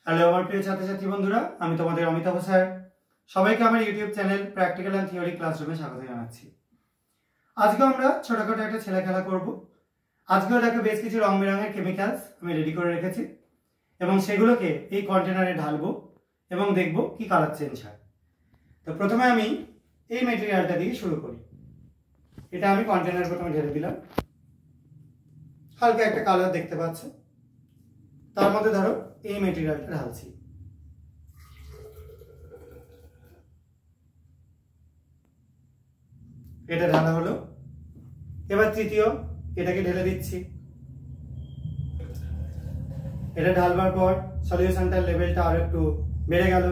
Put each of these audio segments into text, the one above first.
Hello আমার প্রিয় ছাত্রছাত্রী বন্ধুরা, আমি তোমাদের অমিতাভ স্যার। সবাইকে আমার YouTube channel practical and theory ক্লাসরুমে স্বাগত জানাচ্ছি। আজকে আমরা ছোটখাটো একটা ছেলে খেলা করব। আজকেও দেখো বেশ কিছু রং বেরঙের কেমিক্যালস আমি রেডি করে রেখেছি এবং সেগুলোকে এই কন্টেনারে ঢালবো এবং দেখব কি কালার চেঞ্জ হয়। তো প্রথমে আমি এই মেটেরিয়ালটা দিয়ে শুরু করি। এটা আমি কন্টেনারে প্রথমে ঢেলে দিলাম। হালকা একটা কালার দেখতে পাচ্ছ। তার মধ্যে ধরো এই মেটেরিয়ালটা ঢালছি। এটা ঢালা হলো। এবার তৃতীয় এটাকে ঢেলে দিচ্ছি। এটা ঢালবার পর সলিউশনটার লেভেলটা আরো একটু বেড়ে গেল।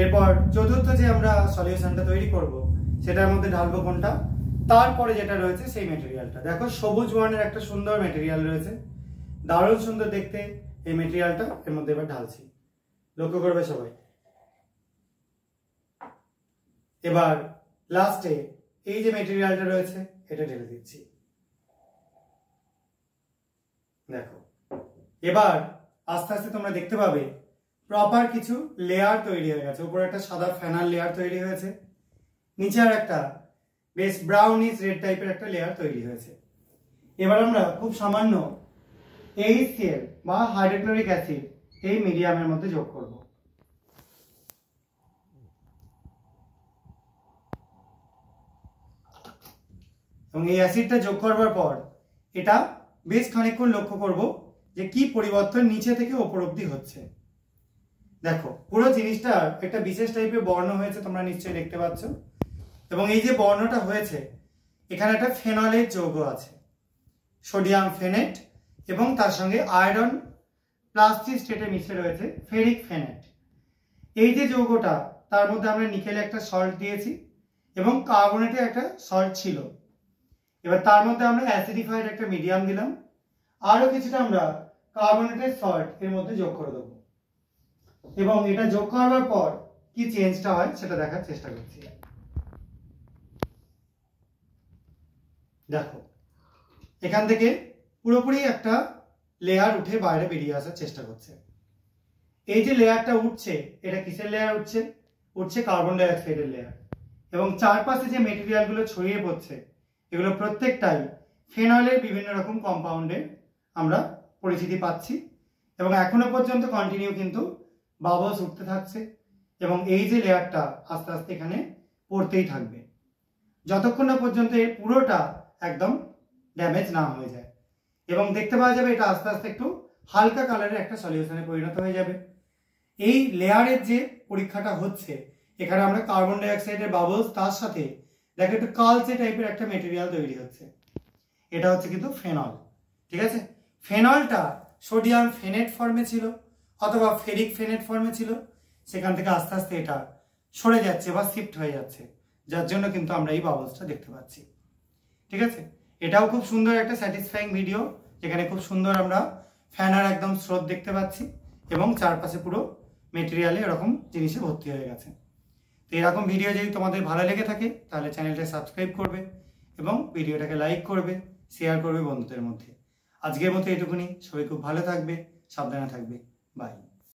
এরপর চতুর্থ যে আমরা সলিউশনটা তৈরি করব সেটার মধ্যে ঢালবো কোনটা, তারপরে যেটা রয়েছে সেই মেটেরিয়ালটা। দেখো সবুজ বর্ণের একটা সুন্দর মেটেরিয়াল রয়েছে, দারুণ সুন্দর দেখতে এই মেটেরিয়ালটা এর মধ্যে এবার ঢালছি। লক্ষ্য করবে সবাই। এবার লাস্টে এই যে মেটেরিয়ালটা রয়েছে এটা ঢেলে দিচ্ছি। দেখো এবার আস্তে আস্তে তোমরা দেখতে পাবে প্রপার কিছু লেয়ার তৈরি হয়ে গেছে। উপরে একটা সাদা ফেনাল লেয়ার তৈরি হয়েছে, নিচে আর একটা বেশ ব্রাউনিশ রেড টাইপের একটা লেয়ার তৈরি হয়েছে। এবার আমরা খুব সামান্য HCl বা হাইড্রোক্লোরিক অ্যাসিড এই মিডিয়ামের মধ্যে যোগ করব। এবং এই অ্যাসিডটা যোগ করবার পর এটা বেশ খানিকক্ষণ লক্ষ্য করব যে কি পরিবর্তন নিচে থেকে ওপর অব্দি হচ্ছে। দেখো পুরো জিনিসটার একটা বিশেষ টাইপের বর্ণ হয়েছে, তোমরা নিশ্চয়ই দেখতে পাচ্ছ। এবং এই যে বর্ণটা হয়েছে এখানে একটা ফেনলের যৌগ আছে, সোডিয়াম ফেনেট, এবং তার সঙ্গে আয়রন প্লাস্টিক স্টেটে মিশে রয়েছে ফেরিক ফেনেট। এই যে যৌগটা তার মধ্যে আমরা নিকেলে একটা সল্ট দিয়েছি এবং কার্বনেটে একটা সল্ট ছিল। এবার তার মধ্যে আমরা অ্যাসিডিফাইড একটা মিডিয়াম দিলাম, আরো কিছুটা আমরা কার্বনেটের সল্ট এর মধ্যে যোগ করে দেবো এবং এটা যোগ করবার পর কি চেঞ্জটা হয় সেটা দেখার চেষ্টা করছি। দেখো এখান থেকে পুরোপুরি একটা লেয়ার উঠে বাইরে বেরিয়ে আসার চেষ্টা করছে। এই যে লেয়ারটা উঠছে এটা কিসের লেয়ার উঠছে? উঠছে কার্বন ডাই অক্সাইডের লেয়ার। এবং চারপাশে যে মেটেরিয়ালগুলো ছড়িয়ে পড়ছে এগুলো প্রত্যেকটাই ফেনলের বিভিন্ন রকম কম্পাউন্ডের আমরা পরিচিতি পাচ্ছি। এবং এখনো পর্যন্ত কন্টিনিউ কিন্তু বাবলস উঠতে থাকছে এবং এই যে লেয়ারটা আস্তে আস্তে এখানে পড়তেই থাকবে যতক্ষণ না পর্যন্ত এর পুরোটা একদম ড্যামেজ না হয়ে যায়। এবং দেখতে পাওয়া যাবে এটা আস্তে আস্তে একটু হালকা কালারের একটা সলিউশনে পরিণত হয়ে যাবে। এই লেয়ারের যে পরীক্ষাটা হচ্ছে এখানে আমরা কার্বন ডাই অক্সাইডের বাবলস, তার সাথে দেখো একটু কালচে টাইপের একটা মেটেরিয়াল তৈরি হচ্ছে। এটা হচ্ছে কিন্তু ফেনল। ঠিক আছে, ফেনলটা সোডিয়াম ফেনেট ফর্মে ছিল অথবা ফেরিক ফেনেট ফর্মে ছিল, সেখান থেকে আস্তে আস্তে এটা সরে যাচ্ছে বা শিফট হয়ে যাচ্ছে, যার জন্য কিন্তু আমরা এই বাবলসটা দেখতে পাচ্ছি। ঠিক আছে, এটাও খুব সুন্দর একটা স্যাটিসফাইং ভিডিও, যেখানে খুব সুন্দর আমরা ফ্যানার একদম স্রোত দেখতে পাচ্ছি এবং চারপাশে পুরো মেটেরিয়ালে এরকম জিনিসে ভর্তি হয়ে গেছে। তো এরকম ভিডিও যদি তোমাদের ভালো লেগে থাকে তাহলে চ্যানেলটা সাবস্ক্রাইব করবে এবং ভিডিওটাকে লাইক করবে, শেয়ার করবে বন্ধুদের মধ্যে। আজকের মতো এটুকুনি। সবাই খুব ভালো থাকবে, সাবধানে থাকবে। বাই।